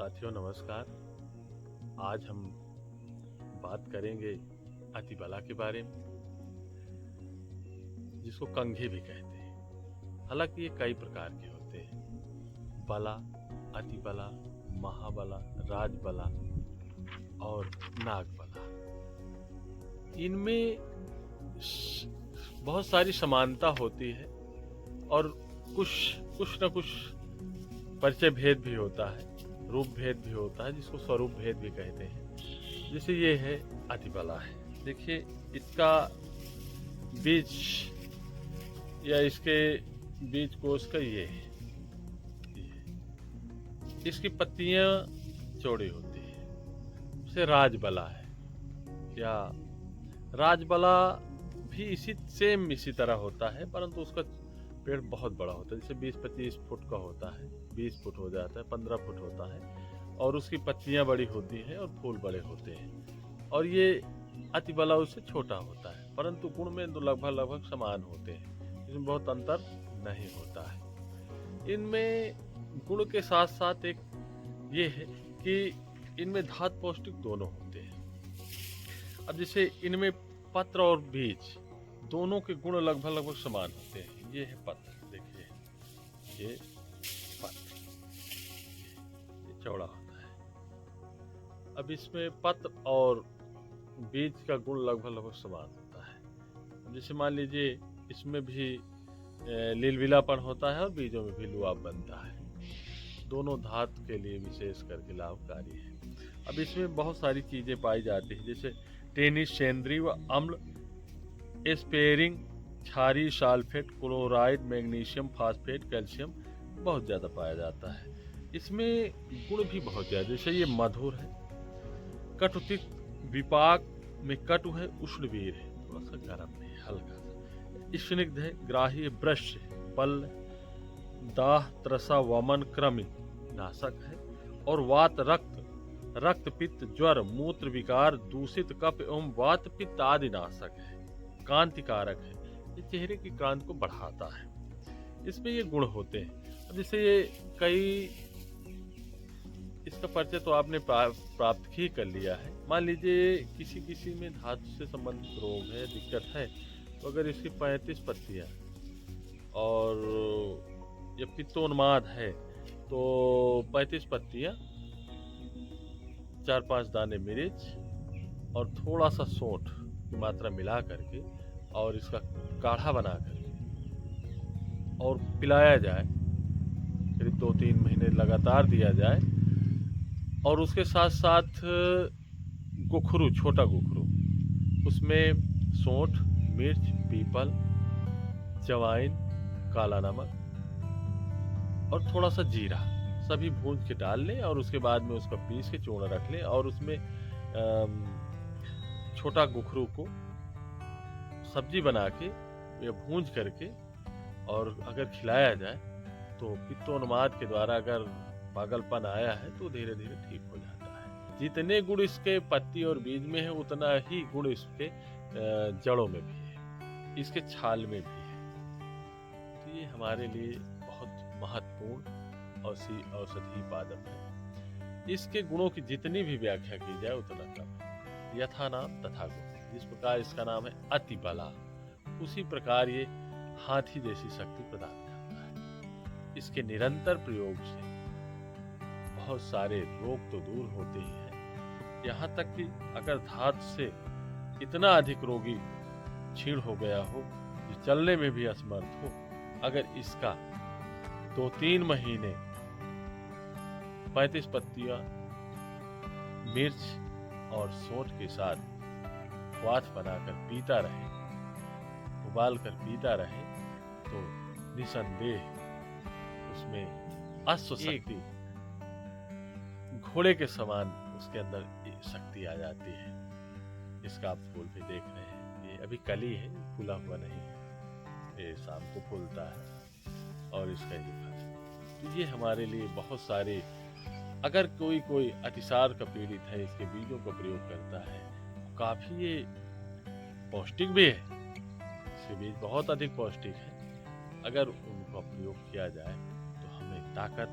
साथियों नमस्कार। आज हम बात करेंगे अतिबला के बारे में, जिसको कंघी भी कहते हैं। हालांकि ये कई प्रकार के होते हैं: बला, अतिबला, महाबला, राजबला और नागबला। इनमें बहुत सारी समानता होती है और कुछ न कुछ परिचय भेद भी होता है, रूप भेद भी होता है, जिसको स्वरूप भेद भी कहते हैं। जैसे ये है अतिबला है, देखिए इसका बीज या इसके बीज कोश का ये है, इसकी पत्तियां चौड़ी होती है, उसे राजबला है। या राजबला भी इसी तरह होता है, परंतु उसका पेड़ बहुत बड़ा होता है। जैसे 20-25 फुट का होता है, 20 फुट हो जाता है, 15 फुट होता है, और उसकी पत्तियां बड़ी होती हैं और फूल बड़े होते हैं। और ये अतिबला उससे छोटा होता है, परंतु गुण में तो लगभग समान होते हैं, इसमें बहुत अंतर नहीं होता है। इनमें गुण के साथ साथ एक ये है कि इनमें धातु पौष्टिक दोनों होते हैं। अब जैसे इनमें पत्र और बीज दोनों के गुण लगभग समान होते हैं। ये है पत्र, देखिए ये पत्र, ये चौड़ा होता है। अब इसमें पत्र और बीज का गुण लगभग समान होता है। जैसे मान लीजिए इसमें भी लीलविलापन होता है और बीजों में भी लुआब बनता है। दोनों धातु के लिए विशेष करके लाभकारी है। अब इसमें बहुत सारी चीजें पाई जाती है, जैसे टेनिस, सेंद्रीय व अम्ल, एस्पेरिंग, क्षारीय, sulphate, chloride, magnesium, phosphate, calcium बहुत ज़्यादा पाया जाता है। इसमें गुण भी बहुत ज़्यादा, जैसे ये मधुर है, कटुतिक, विपाक में कटु है, उष्णवीर है, थोड़ा सा गर्म है, हल्का सा, स्निग्ध है, ग्राही, ब्रश है, बल, दाह, त्रसा, वमन, कृमि नाशक है, और वात, रक्त पित्त, ज्वर, मूत्र विकार, दूषित कफ एवं वात पित्त आदि नाशक है, कांतिकारक है, ये चेहरे की कांति को बढ़ाता है। इसमें ये गुण होते हैं। जैसे ये इसका परिचय तो आपने प्राप्त ही कर लिया है। मान लीजिए किसी में धातु से संबंधित रोग है, दिक्कत है, तो अगर इसकी 35 पत्तियां और ये पित्तोन्माद है तो 35 पत्तियां, 4-5 दाने मिर्च और थोड़ा सा सौंठ की मात्रा मिला करके और इसका काढ़ा बना करके और पिलाया जाए, करीब 2-3 महीने लगातार दिया जाए। और उसके साथ साथ गुखरू, छोटा गुखरू, उसमें सौंठ, मिर्च, पीपल, जवाइन, काला नमक और थोड़ा सा जीरा सभी भून के डाल लें, और उसके बाद में उसका पीस के चूर्ण रख लें, और उसमें छोटा गुखरू को सब्जी बना के या भूंज करके और अगर खिलाया जाए तो पित्तोन्माद के द्वारा अगर पागलपन आया है तो धीरे धीरे ठीक हो जाता है। जितने गुण इसके पत्ती और बीज में है, उतना ही गुण इसके जड़ों में भी है, इसके छाल में भी है। तो ये हमारे लिए बहुत महत्वपूर्ण औषधि पादप है। इसके गुणों की जितनी भी व्याख्या की जाए उतना कम है। यथा नाम तथा गुण, जिस प्रकार इसका नाम है अतिबला, उसी प्रकार ये हाथी जैसी शक्ति प्रदान करता है। इसके निरंतर प्रयोग से बहुत सारे रोग तो दूर होते ही हैं, यहाँ तक कि अगर धातु से इतना अधिक रोगी क्षीण हो गया हो, जो चलने में भी असमर्थ हो, अगर इसका 2-3 महीने 35 पत्तियां मिर्च और सौंठ के साथ क्वाथ बनाकर पीता रहे, उबाल कर पीता रहे, तो निसंदेह उसमें अश्वशक्ति, घोड़े के समान उसके अंदर शक्ति आ जाती है। इसका आप फूल भी देख रहे हैं, ये अभी कली है, फूला हुआ नहीं है, ये शाम को फूलता है और इसका ये फल है। तो ये हमारे लिए बहुत सारे, अगर कोई अतिसार का पीड़ित है, इसके बीजों का प्रयोग करता है, काफी ये पौष्टिक भी है, इसके बीज बहुत अधिक पौष्टिक है। अगर उनका प्रयोग किया जाए तो हमें ताकत